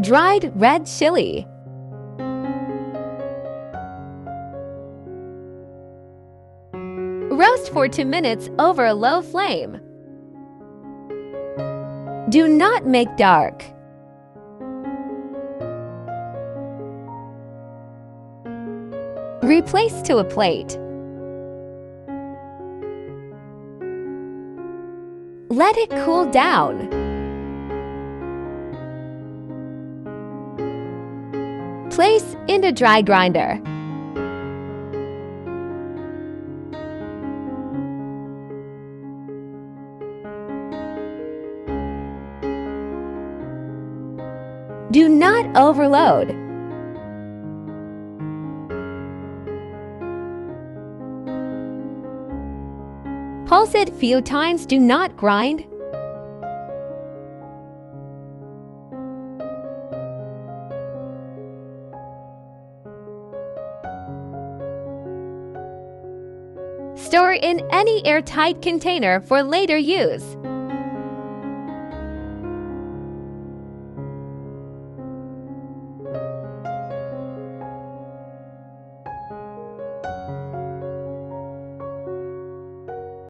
Dried red chili. Roast for 2 minutes over a low flame. Do not make dark. Replace to a plate. Let it cool down. Place in the dry grinder. Do not overload. Pulse it few times, do not grind. Store in any airtight container for later use.